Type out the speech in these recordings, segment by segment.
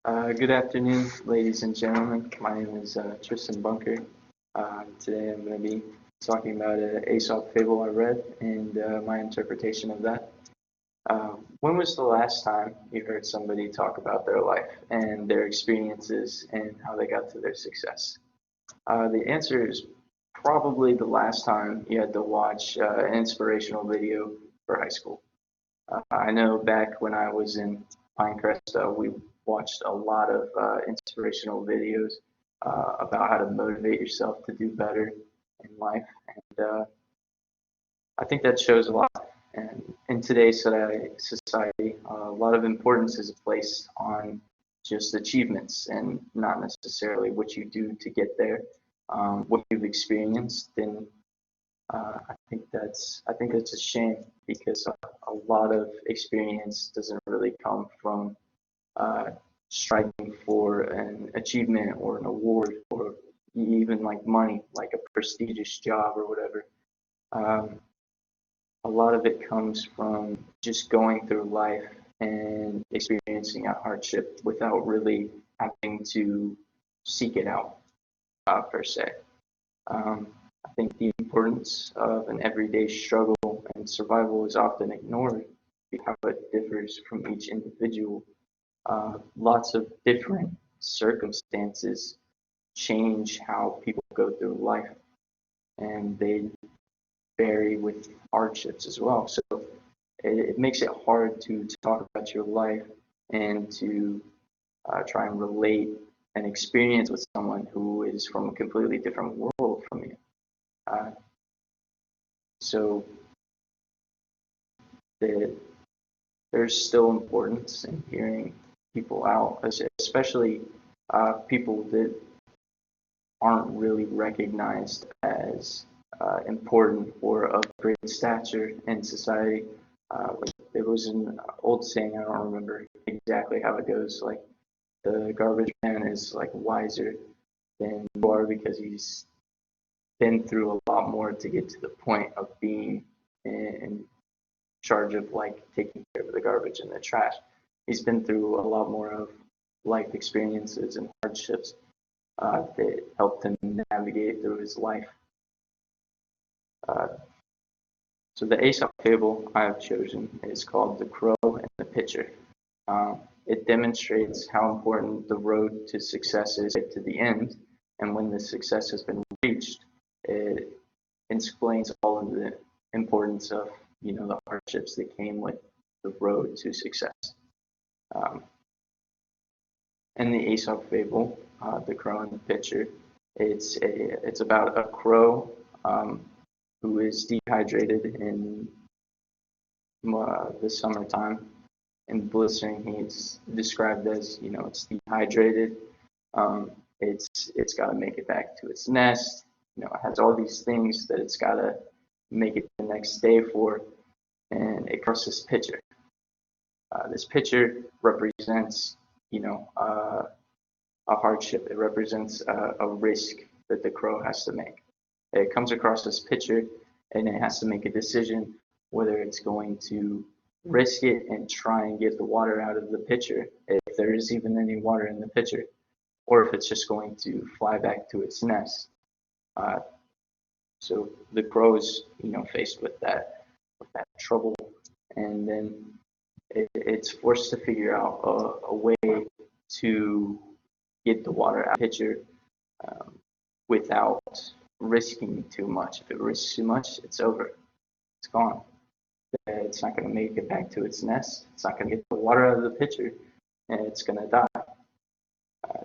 Good afternoon, ladies and gentlemen. My name is Tristan Bunker. Today I'm going to be talking about an Aesop fable I read and my interpretation of that. When was the last time you heard somebody talk about their life and their experiences and how they got to their success? The answer is probably the last time you had to watch an inspirational video for high school. I know back when I was in Pinecrest, we watched a lot of inspirational videos about how to motivate yourself to do better in life, and I think that shows a lot. And in today's society, a lot of importance is placed on just achievements and not necessarily what you do to get there, what you've experienced. And I think that's a shame because a lot of experience doesn't really come from uh, striving for an achievement or an award or even like money, like a prestigious job or whatever. Um, a lot of it comes from just going through life and experiencing a hardship without really having to seek it out per se. Um, I think the importance of an everyday struggle and survival is often ignored because how it differs from each individual. Lots of different circumstances change how people go through life, and they vary with hardships as well. So it makes it hard to talk about your life and to try and relate an experience with someone who is from a completely different world from you. Uh, so the, there's still importance in hearing people out, especially people that aren't really recognized as important or of great stature in society. There was an old saying, I don't remember exactly how it goes, like the garbage man is like wiser than you are because he's been through a lot more to get to the point of being in charge of like taking care of the garbage and the trash. He's been through a lot more of life experiences and hardships that helped him navigate through his life. Uh, so the Aesop fable I have chosen is called The Crow and the Pitcher. It demonstrates how important the road to success is to the end, and when the success has been reached, it explains all of the importance of the hardships that came with the road to success. Um, in the Aesop fable, The Crow and the Pitcher, it's about a crow um, who is dehydrated in the summertime and blistering heat. It's described as it's dehydrated. Um, it's got to make it back to its nest. It has all these things that it's got to make it the next day for, and it crosses this pitcher. This pitcher represents a hardship. It represents a risk that the crow has to make. It comes across this pitcher, and it has to make a decision whether it's going to risk it and try and get the water out of the pitcher, if there is even any water in the pitcher, or if it's just going to fly back to its nest. Uh, so the crow is, faced with that trouble, and then it's forced to figure out a way to get the water out of the pitcher um, without risking too much. If it risks too much, it's over. It's gone. It's not going to make it back to its nest. It's not going to get the water out of the pitcher, and it's going to die.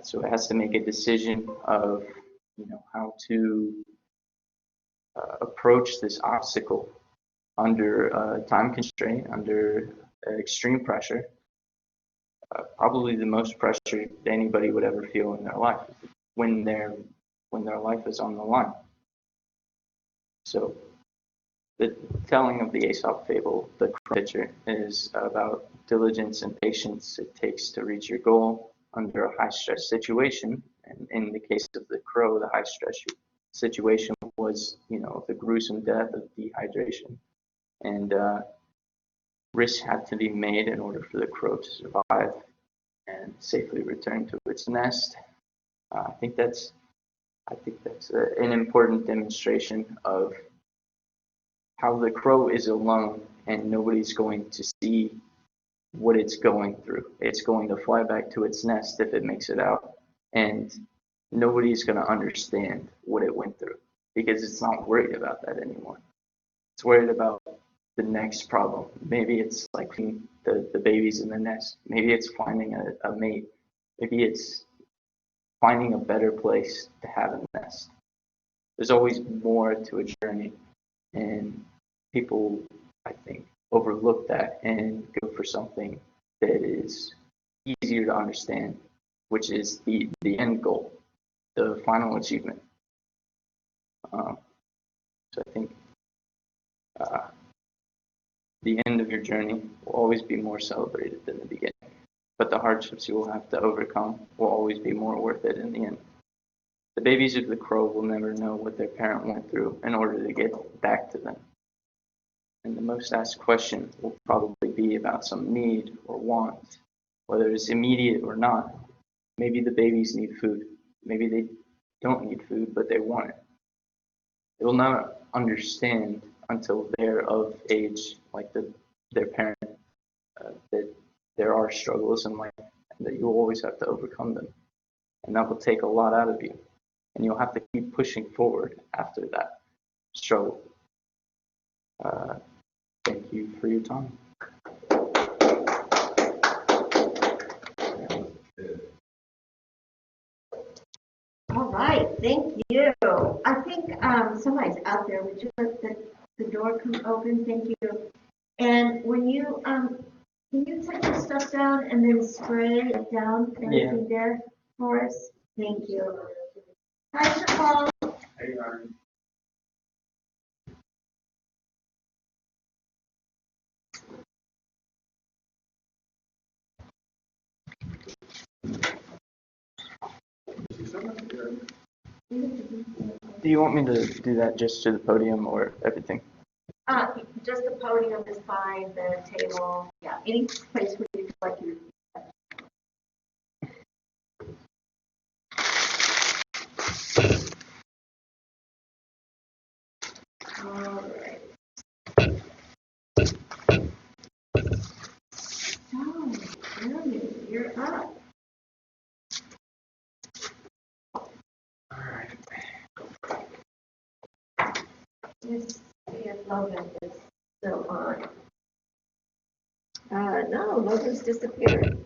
So it has to make a decision of, how to approach this obstacle under time constraint, under extreme pressure, probably the most pressure anybody would ever feel in their life when their life is on the line. So the telling of the Aesop fable, the pitcher, is about diligence and patience it takes to reach your goal under a high stress situation. And in the case of the crow, the high stress situation was, the gruesome death of dehydration. And risks had to be made in order for the crow to survive. and safely return to its nest. I think that's an important demonstration of how the crow is alone and nobody's going to see what it's going through. It's going to fly back to its nest if it makes it out, and nobody's going to understand what it went through because it's not worried about that anymore. It's worried about the next problem. Maybe it's like the babies in the nest. Maybe it's finding a mate. Maybe it's finding a better place to have a nest. There's always more to a journey, and people, I think, overlook that and go for something that is easier to understand, which is the end goal, the final achievement. So I think the end of your journey will always be more celebrated than the beginning, but the hardships you will have to overcome will always be more worth it in the end. The babies of the crow will never know what their parent went through in order to get back to them. And the most asked question will probably be about some need or want, whether it's immediate or not. Maybe the babies need food. Maybe they don't need food, but they want it. They will not understand until they're of age, like their parent, that there are struggles in life and that you'll always have to overcome them. And that will take a lot out of you. And you'll have to keep pushing forward after that struggle. Thank you for your time. All right, thank you. I think somebody's out there. Would you let the door come open? Thank you. And when you can you take your stuff down and then spray it down everything there for us? Thank you. Hi, Paul. Hey, Ryan. Do you want me to do that just to the podium or everything? Just the podium is fine, the table, yeah, any place where you feel like you. All right. So, Jeremy, you're up. All right. Let's see if Logan is still on. No, Logan's disappeared.